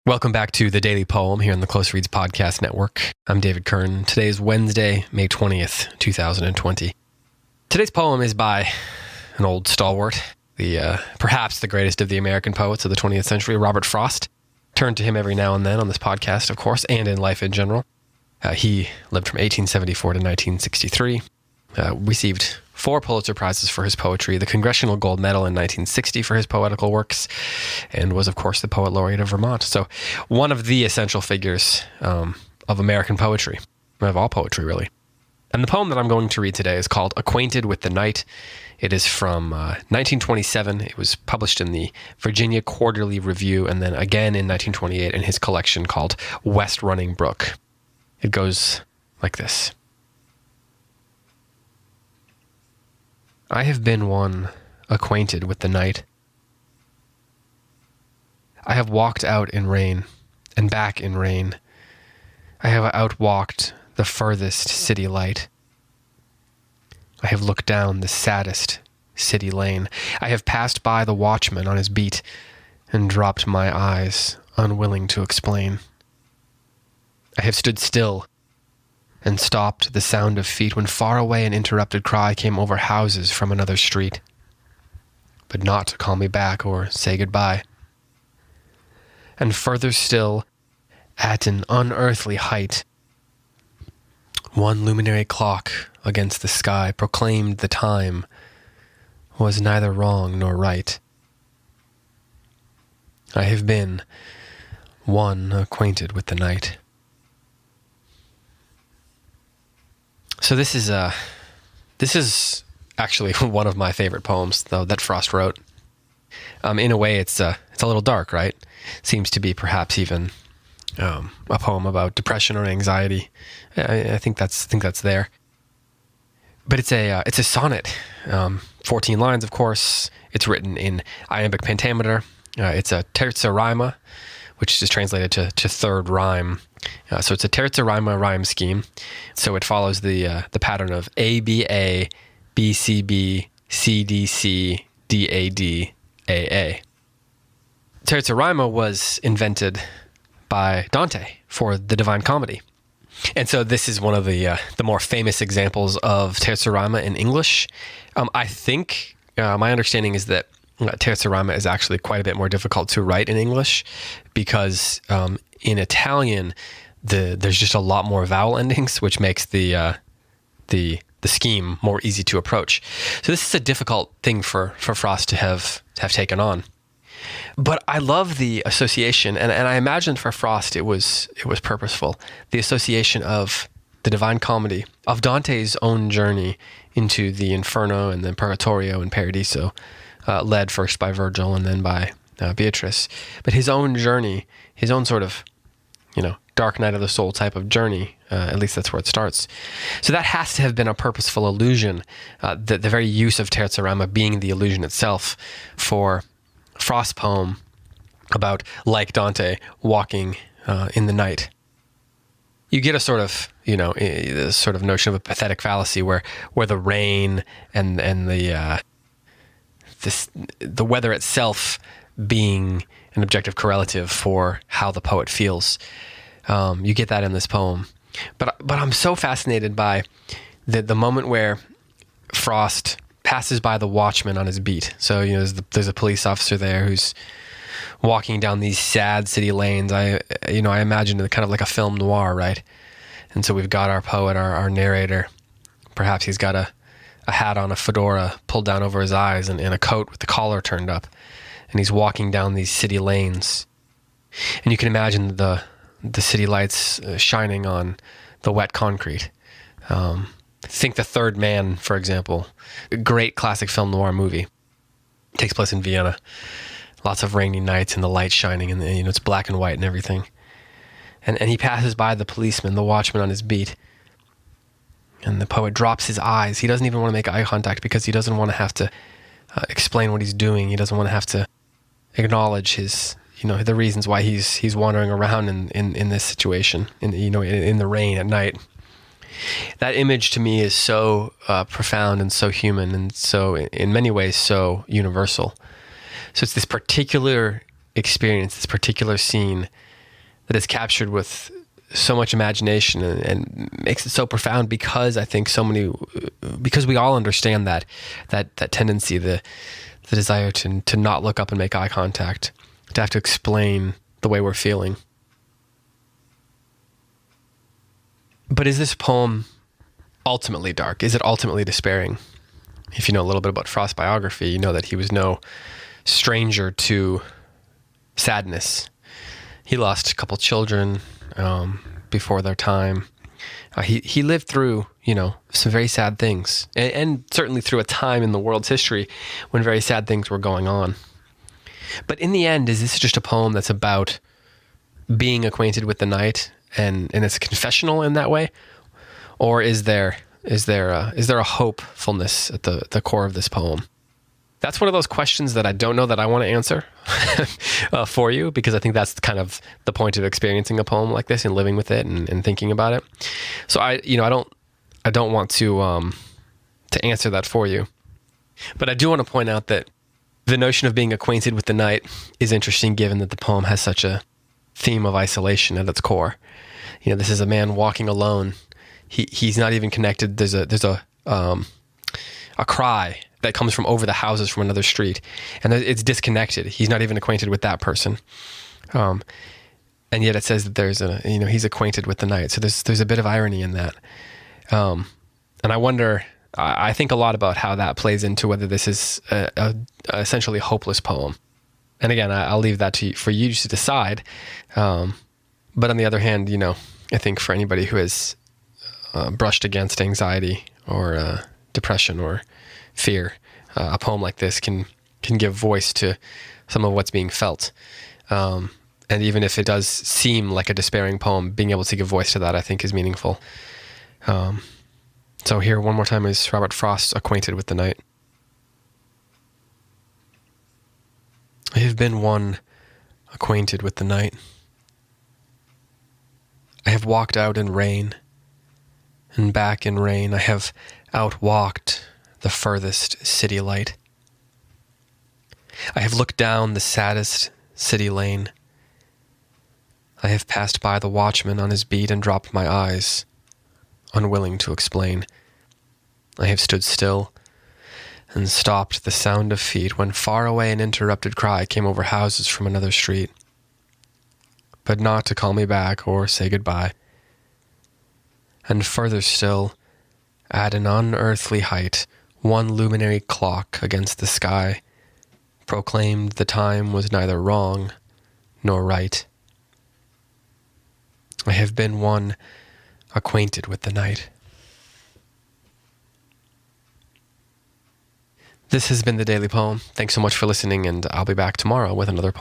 Welcome back to The Daily Poem here on the Close Reads Podcast Network. I'm David Kern. Today is Wednesday, May 20th, 2020. Today's poem is by an old stalwart, perhaps the greatest of the American poets of the 20th century, Robert Frost. Turn to him every now and then on this podcast, of course, and in life in general. He lived from 1874 to 1963, received 4 Pulitzer Prizes for his poetry, the Congressional Gold Medal in 1960 for his poetical works, and was, of course, the Poet Laureate of Vermont. So one of the essential figures of American poetry, of all poetry, really. And the poem that I'm going to read today is called Acquainted with the Night. It is from 1927. It was published in the Virginia Quarterly Review, and then again in 1928 in his collection called West Running Brook. It goes like this. I have been one acquainted with the night. I have walked out in rain and back in rain. I have outwalked the furthest city light. I have looked down the saddest city lane. I have passed by the watchman on his beat and dropped my eyes, unwilling to explain. I have stood still and stopped the sound of feet when far away an interrupted cry came over houses from another street, but not to call me back or say goodbye. And further still, at an unearthly height, one luminary clock against the sky proclaimed the time was neither wrong nor right. I have been one acquainted with the night. So this is actually one of my favorite poems, though, that Frost wrote. In a way, it's a little dark, right? Seems to be perhaps even a poem about depression or anxiety. I think that's there. But it's a sonnet, 14 lines, of course. It's written in iambic pentameter. It's a terza rima, which is translated to third rhyme. So it's a terza rima rhyme scheme. So it follows the pattern of ABA, BCB, CDC, DAD, AA. Terza rima was invented by Dante for the Divine Comedy. And so this is one of the more famous examples of terza rima in English. I think my understanding is that terza rima is actually quite a bit more difficult to write in English because in Italian there's just a lot more vowel endings, which makes the scheme more easy to approach. So this is a difficult thing for Frost to have taken on. But I love the association, and I imagine for Frost it was purposeful. The association of the Divine Comedy, of Dante's own journey into the Inferno and then Purgatorio and Paradiso, led first by Virgil and then by Beatrice. But his own journey, his own sort of, dark night of the soul type of journey, at least that's where it starts. So that has to have been a purposeful illusion, the very use of terza rima being the illusion itself for Frost's poem about, like Dante, walking in the night. You get a sort of, this sort of notion of a pathetic fallacy where the rain and the weather itself being an objective correlative for how the poet feels. You get that in this poem. But I'm so fascinated by the moment where Frost passes by the watchman on his beat. So, there's a police officer there who's walking down these sad city lanes. I imagine it kind of like a film noir, right? And so we've got our poet, our narrator. Perhaps he's got a hat on, a fedora pulled down over his eyes, and a coat with the collar turned up. And he's walking down these city lanes. And you can imagine the city lights shining on the wet concrete. Think The Third Man, for example. A great classic film noir movie. It takes place in Vienna. Lots of rainy nights and the light shining, and it's black and white and everything. And he passes by the policeman, the watchman on his beat. And the poet drops his eyes. He doesn't even want to make eye contact because he doesn't want to have to explain what he's doing. He doesn't want to have to acknowledge his, the reasons why he's wandering around in this situation, in the rain at night. That image to me is so profound and so human and so, in many ways, so universal. So it's this particular experience, this particular scene that is captured with so much imagination and makes it so profound because I think because we all understand that tendency, the desire to not look up and make eye contact, to have to explain the way we're feeling. But is this poem ultimately dark? Is it ultimately despairing? If you know a little bit about Frost's biography, you know that he was no stranger to sadness. He lost a couple children before their time. He lived through, some very sad things, and certainly through a time in the world's history when very sad things were going on. But in the end, is this just a poem that's about being acquainted with the night, and it's confessional in that way, or is there a hopefulness at the core of this poem? That's one of those questions that I don't know that I want to answer for you, because I think that's kind of the point of experiencing a poem like this and living with it and thinking about it. So I don't want to answer that for you, but I do want to point out that the notion of being acquainted with the night is interesting, given that the poem has such a theme of isolation at its core. This is a man walking alone. He's not even connected. There's a cry that comes from over the houses from another street, and it's disconnected. He's not even acquainted with that person, and yet it says that he's acquainted with the night. So there's a bit of irony in that, and I wonder. I think a lot about how that plays into whether this is a essentially hopeless poem. And again, I'll leave that for you to decide. But on the other hand, I think for anybody who has brushed against anxiety or depression or fear, a poem like this can give voice to some of what's being felt. And even if it does seem like a despairing poem, being able to give voice to that, I think, is meaningful. So here, one more time, is Robert Frost's Acquainted with the Night. I have been one acquainted with the night. I have walked out in rain, and back in rain. I have outwalked the furthest city light. I have looked down the saddest city lane. I have passed by the watchman on his beat and dropped my eyes, unwilling to explain. I have stood still and stopped the sound of feet when far away an interrupted cry came over houses from another street, but not to call me back or say goodbye. And further still, at an unearthly height, one luminary clock against the sky proclaimed the time was neither wrong nor right. I have been one acquainted with the night. This has been the Daily Poem. Thanks so much for listening, and I'll be back tomorrow with another poem.